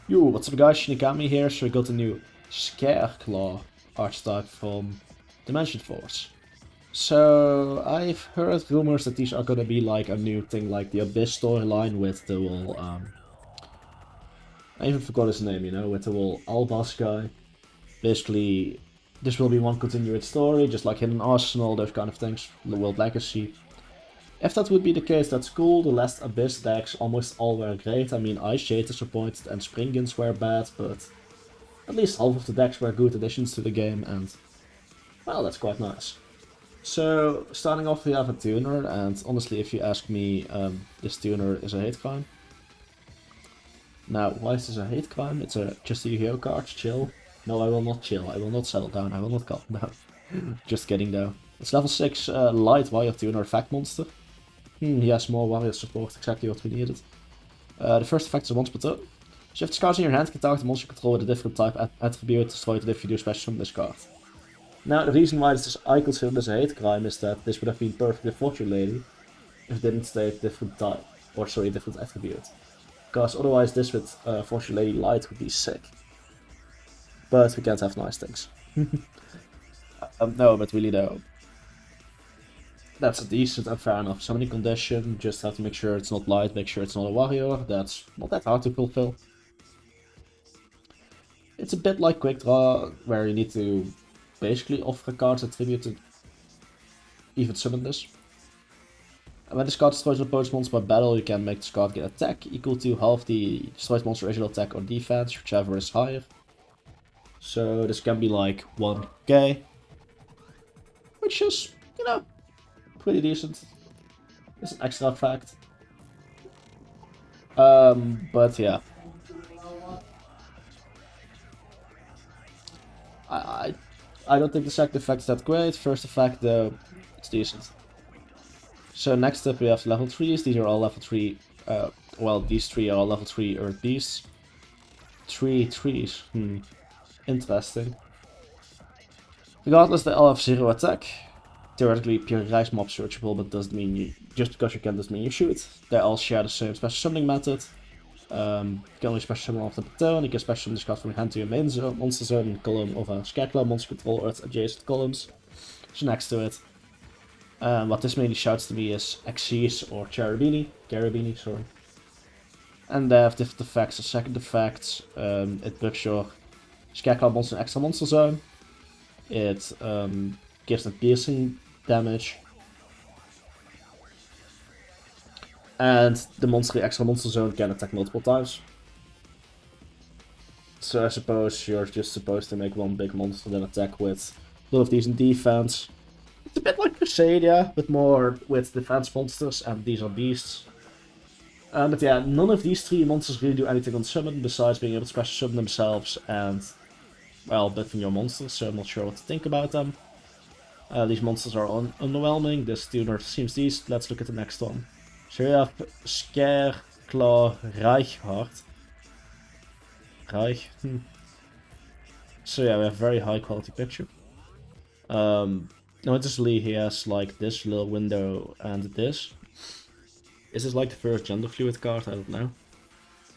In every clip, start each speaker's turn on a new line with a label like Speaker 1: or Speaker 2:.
Speaker 1: Yo, what's up guys, Shinigami here, so we got a new Scareclaw archetype from Dimension Force. So, I've heard rumors that these are gonna be like a new thing, like the Abyss storyline with the whole, I even forgot his name, you know, with the whole Albas guy. Basically, this will be one continued story, just like Hidden Arsenal, those kind of things, the World Legacy. If that would be the case, that's cool. The last Abyss decks almost all were great. I mean, Ice Shade disappointed and Springins were bad, but at least half of the decks were good additions to the game, and well, that's quite nice. So, starting off we have a tuner, and honestly, if you ask me, this tuner is a hate crime. Now, why is this a hate crime? It's just a Yu-Gi-Oh card, chill. No, I will not chill, I will not settle down, I will not calm down. Just kidding though. It's level 6 light wire tuner effect monster. Yes, more warrior support, exactly what we needed. The first effect is once per turn. Shift the cards in your hand, can target the monster you control with a different type attribute, destroy it if you do special from this card. Now, the reason why this is I consider this a hate crime is that this would have been perfectly Fortune Lady if it didn't state different type, or sorry, different attribute. Because otherwise this with Fortune Lady Light would be sick. But we can't have nice things. No, but really though. That's a decent and fair enough summoning condition, just have to make sure it's not light, make sure it's not a warrior, that's not that hard to fulfill. It's a bit like Quick Draw, where you need to basically offer a card attribute to even summon this. And when this card destroys an opponent's monster by battle, you can make this card get attack equal to half the destroyed monster original attack or defense, whichever is higher. So this can be like 1k, which is, you know, pretty decent. It's an extra effect. But yeah. I don't think the second effect is that great. First effect though, it's decent. So next up we have level 3s. These are all level 3, well these 3 are all level 3 Earth Beasts. 3 trees, interesting. Regardless, they all have 0 attack. Theoretically, pure Rise mob searchable, but doesn't mean you, just because you can doesn't mean you shoot. They all share the same special summoning method. You can only special summon off the turn. You can special summon this card from your hand to your main zone, monster zone in the column of a Scareclaw monster control or its adjacent columns. So next to it. What this mainly shouts to me is Xyz or Carabini, sorry. And they have different effects. The second effect, it buffs your Scareclaw monster in extra monster zone. It gives them piercing damage. And the monster in extra monster zone can attack multiple times. So I suppose you're just supposed to make one big monster then attack with a lot of decent defense. It's a bit like Crusadia, but more with defense monsters, and these are beasts. But yeah, none of these 3 monsters really do anything on summon, besides being able to special summon themselves and, well, buffing your monsters, so I'm not sure what to think about them. These monsters are underwhelming, this tuner seems decent. Let's look at the next one. So we have Scareclaw Reichhardt. Reich. So yeah, we have a very high quality picture. Noticeably he has like this little window and this. Is this like the first gender fluid card? I don't know.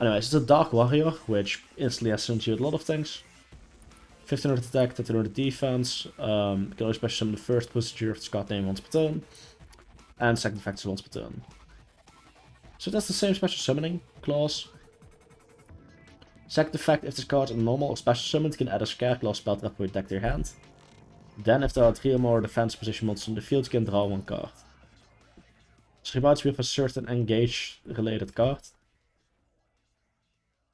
Speaker 1: Anyways, it's a Dark Warrior, which instantly associates a lot of things. 1500 attack, 1300 defense. You can always special summon the first procedure of this card name once per turn. And second effect is once per turn. So that's the same special summoning clause. Second effect, if this card is normal or special summoned, you can add a Scareclaw spell trap for your deck to your hand. Then if there are 3 or more defense position monsters in the field, you can draw 1 card. This reminds me of a certain engage related card.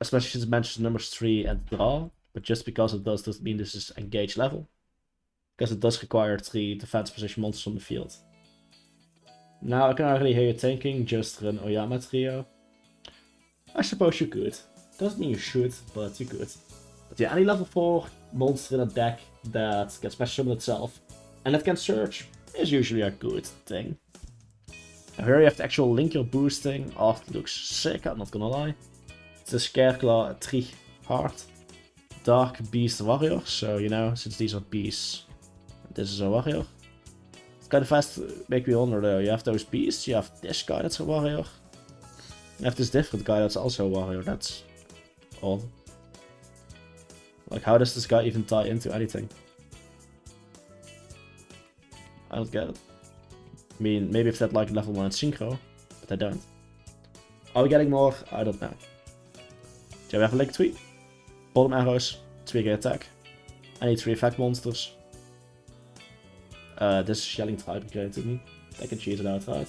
Speaker 1: Especially since it mentions numbers 3 and draw, but just because it does doesn't mean this is engage level. Because it does require 3 defense position monsters on the field. Now I can already hear you thinking, just run Oyama trio. I suppose you could. Doesn't mean you should, but you could. But yeah, any level 4 monster in a deck that can special summon itself and that can search is usually a good thing. Now here you have the actual Linker boosting. Oh, it looks sick, I'm not gonna lie. It's a Scareclaw Heart Dark Beast Warrior, so you know, since these are beasts, this is a warrior. It's kind of fast to make me wonder though, you have those beasts, you have this guy that's a warrior. You have this different guy that's also a warrior, that's odd. Like, how does this guy even tie into anything? I don't get it. I mean, maybe if that like level 1 synchro, but I don't. Are we getting more? I don't know. Do we have a link tweet? Bottom arrows, 2 attack. I need 3 effect monsters. This is yelling type again to me. I can cheat it out, right?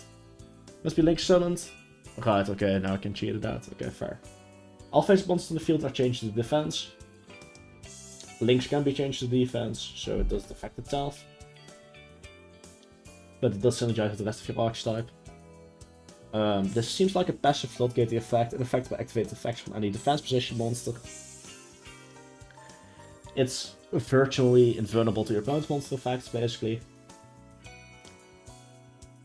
Speaker 1: Must be link summoned. Right, okay, now I can cheat it out. Okay, fair. All face monsters in the field are changed to defense. Links can be changed to defense, so it doesn't affect itself. But it does synergize with the rest of your archetype. This seems like a passive floodgating effect. An effect will activate effects from any defense position monster. It's virtually invulnerable to your opponent's monster effects, basically.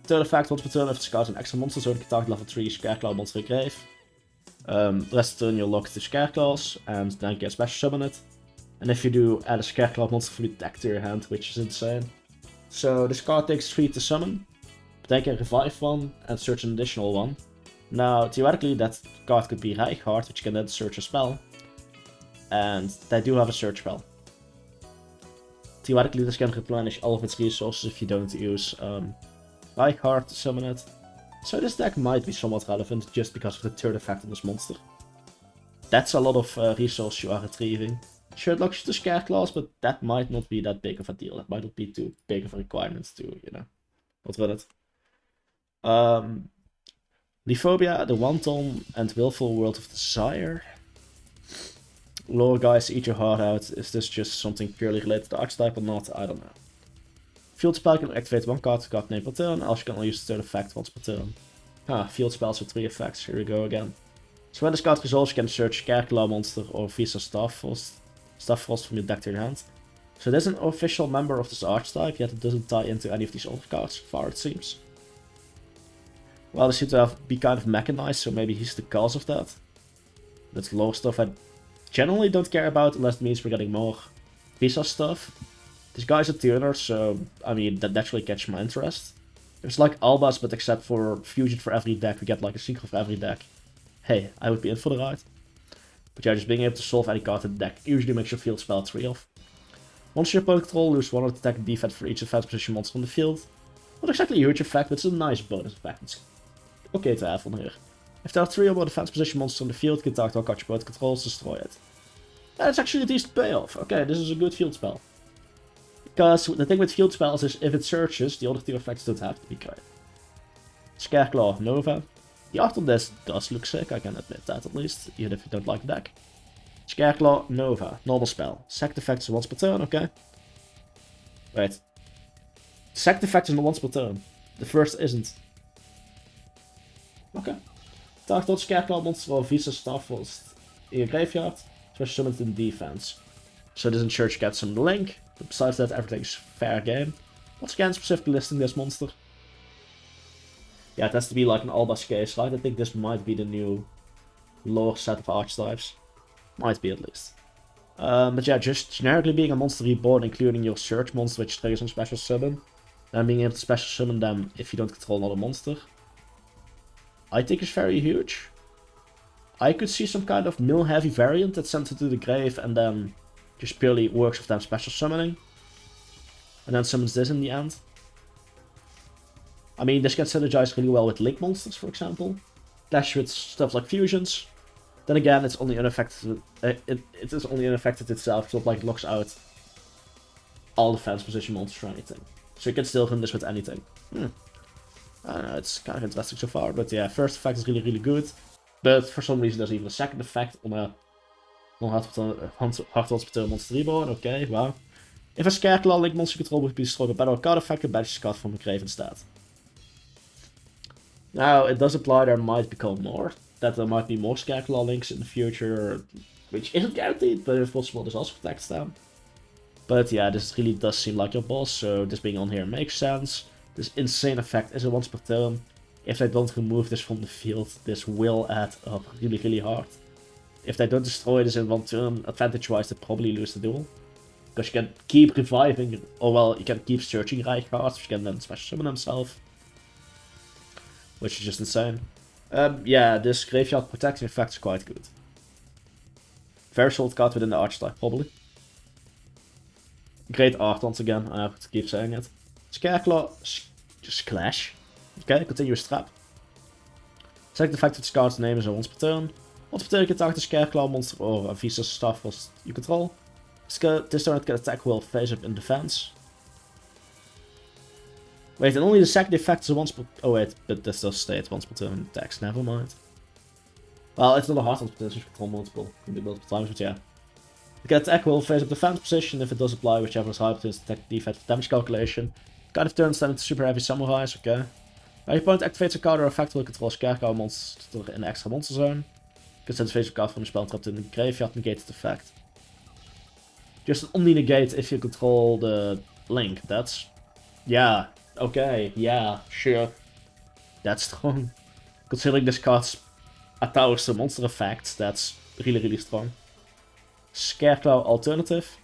Speaker 1: Third effect, once per turn, if it scouts an extra monster zone, you can target level 3 Scareclaw monster in grave. The rest of the turn you'll lock the Scareclaws, and then you can special summon it. And if you do, add a Scareclaw monster from your deck to your hand, which is insane. So this card takes 3 to summon, but then you can revive one and search an additional one. Now, theoretically that card could be Reichhard, which can then search a spell. And they do have a search spell. Theoretically this can replenish all of its resources if you don't use Reichhard to summon it. So this deck might be somewhat relevant just because of the third effect on this monster. That's a lot of resources you are retrieving. Sure, it locks you to Scareclaws, but that might not be that big of a deal. That might not be too big of a requirement to, you know, outrun it. Lephobia, the Wanton, and Willful World of Desire. Lore guys, eat your heart out. Is this just something purely related to the archetype or not? I don't know. Field spell can activate 1 card name per turn, else you can only use the third effect once per turn. Field spells with 3 effects, here we go again. So when this card resolves, you can search Scareclaw monster or Visa Starfrost from your deck to your hand. So this is an official member of this archetype, yet it doesn't tie into any of these other cards, so far it seems. Well, they seem to be kind of mechanized, so maybe he's the cause of that. That's lore stuff I generally don't care about, unless it means we're getting more Visa stuff. This guy's a tuner, so, I mean, that naturally catches my interest. It's like Albas, but except for fusion for every deck, we get like a synchro for every deck. Hey, I would be in for the ride. But yeah, just being able to solve any card in the deck usually makes your field spell 3 off. Once your opponent control, lose 1 attack and defense for each defense position monster on the field. Not exactly a huge effect, but it's a nice bonus effect. It's okay to have on here. If there are 3 or more defense position monsters on the field, you can target all cards your opponent controls, destroy it. That's actually a decent payoff. Okay, this is a good field spell. Because the thing with field spells is if it searches, the other 2 effects don't have to be great. Scareclaw, Nova. The art on this does look sick, I can admit that at least, even if you don't like the deck. Scareclaw, Nova, normal spell. Second effect is once per turn, okay. Wait. Second effect is once per turn. The first isn't. Okay. Target all Scareclaw monster or Visa Starfrost in your graveyard, special summon in defense. So this ensures you get some link, but besides that everything's fair game. Once again, specifically listing this monster. Yeah, it has to be like an Albas case, right? I think this might be the new lore set of archetypes. Might be at least. But yeah, just generically being a monster reborn, including your search monster, which triggers on special summon. And being able to special summon them if you don't control another monster. I think is very huge. I could see some kind of mill heavy variant that sends it to the grave and then just purely works with them special summoning. And then summons this in the end. I mean, this gets synergized really well with link monsters, for example. Clash with stuff like fusions. Then again, it's only unaffected. It is only unaffected itself. It's not like it locks out all defense position monsters or anything. So you can still run this with anything. I don't know, it's kind of interesting so far. But yeah, first effect is really, really good. But for some reason, there's even a second effect on a non-hard monster reborn. Okay, wow. If a Scareclaw link monster control would be destroyed by battle card effect, and banish this card from the grave instead. Now, it does apply there might become more. That there might be more Scareclaw links in the future, which isn't guaranteed, but if possible, this also protects them. But yeah, this really does seem like your boss, so this being on here makes sense. This insane effect is a once per turn. If they don't remove this from the field, this will add up really, really hard. If they don't destroy this in 1 turn, advantage-wise, they probably lose the duel. Because you can keep reviving, or well, you can keep searching Reichhardt, which can then special summon himself. Which is just insane. Yeah, this graveyard protection effect is quite good. Very solid card within the archetype, probably. Great art once again, I have to keep saying it. Scareclaw, just clash. Okay, continuous trap. Select the fact that this card's name is once per turn. Once per turn you can target a Scareclaw monster or a Visa staff you control. This turn it can attack while face up in defense. Wait, and only the second effect is once per... Oh wait, but this does state once per turn attacks, never mind. Well, it's not a hard once per turn, so you control multiple. You can do multiple times, but yeah. You can attack while face up defense position if it does apply whichever is higher between attack defense damage calculation. Kind of turns them into super heavy samurais, okay. Your opponent activates a card or effect will control Scarecrow monster in the extra monster zone. You can send a face card from the spell trapped in the graveyard negated effect. Just only negate if you control the link. That's... yeah, okay, yeah, sure. That's strong. Considering this card's attacks to monster effects, that's really strong. Scarecrow alternative.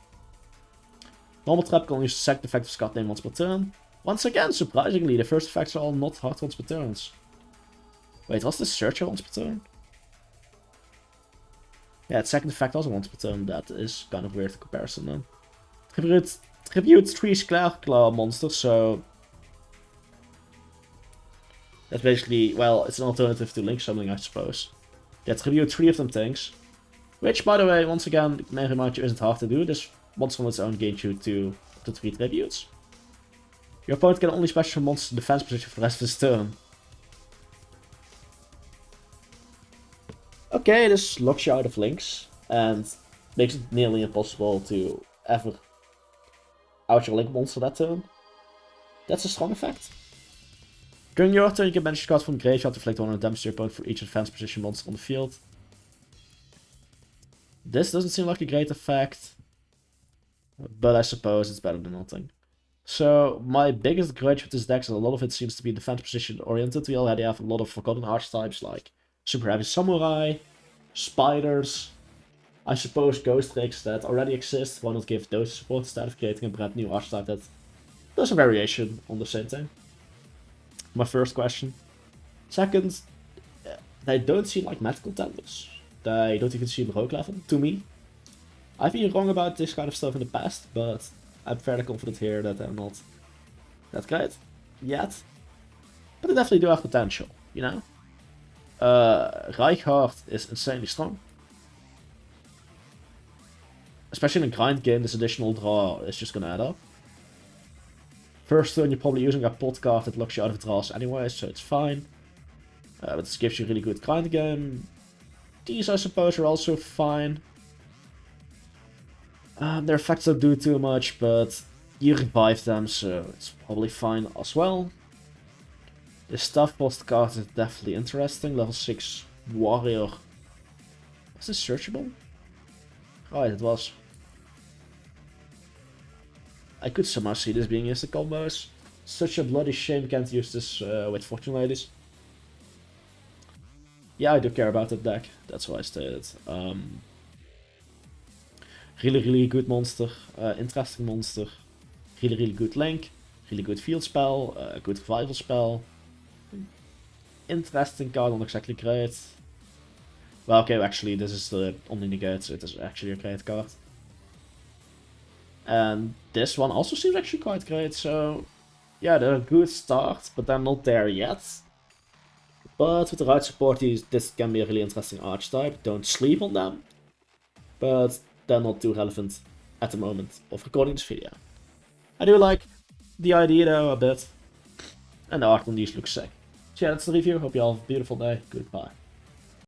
Speaker 1: Normal trap can only select the effect of card name once per turn. Once again, surprisingly, the first effects are all not hard once per turns. Wait, was this Searcher once per turn? Yeah, its second effect also once per turn. That is kind of weird in comparison then. Tribute 3 Scareclaw monsters, so... that's basically, well, it's an alternative to Link Summoning, I suppose. Yeah, tribute 3 of them things. Which, by the way, once again, may remind you, isn't hard to do. This monster on its own gains you 2 to 3 tributes. Your opponent can only special monster defense position for the rest of his turn. Okay, this locks you out of links, and makes it nearly impossible to ever out your link monster that turn. That's a strong effect. During your turn, you can banish cards from the graveyard to inflict 100 damage to your opponent for each advanced position monster on the field. This doesn't seem like a great effect, but I suppose it's better than nothing. So, my biggest grudge with this deck is that a lot of it seems to be defense position oriented. We already have a lot of forgotten archetypes like Super Heavy Samurai, Spiders, I suppose Ghost Rakes that already exist. Why not give those support instead of creating a brand new archetype that does a variation on the same thing? My first question. Second, they don't seem like meta contenders. They don't even seem rogue level, to me. I've been wrong about this kind of stuff in the past, but I'm fairly confident here that they're not that great yet. But they definitely do have potential, you know? Reinhardt is insanely strong. Especially in a grind game, this additional draw is just gonna add up. First turn, you're probably using a pot card that locks you out of draws anyway, so it's fine. But this gives you a really good grind game. These, I suppose, are also fine. Their effects don't do too much, but you revive them, so it's probably fine as well. The Staff Post card is definitely interesting. Level 6 Warrior. Was this searchable? Right, it was. I could somehow see this being used in combos. Such a bloody shame can't use this with Fortune Ladies. Yeah, I do care about that deck. That's why I stated. Really good monster. Interesting monster. Really good link. Really good field spell. Good revival spell. Interesting card, not exactly great. Well, okay, actually, this is the only negate, so it is actually a great card. And this one also seems actually quite great, so yeah, they're a good start, but they're not there yet. But with the right support, this can be a really interesting archetype. Don't sleep on them, but they're not too relevant at the moment of recording this video. I do like the idea though a bit, and the art on these looks sick. So yeah, that's the review. Hope you all have a beautiful day. Goodbye.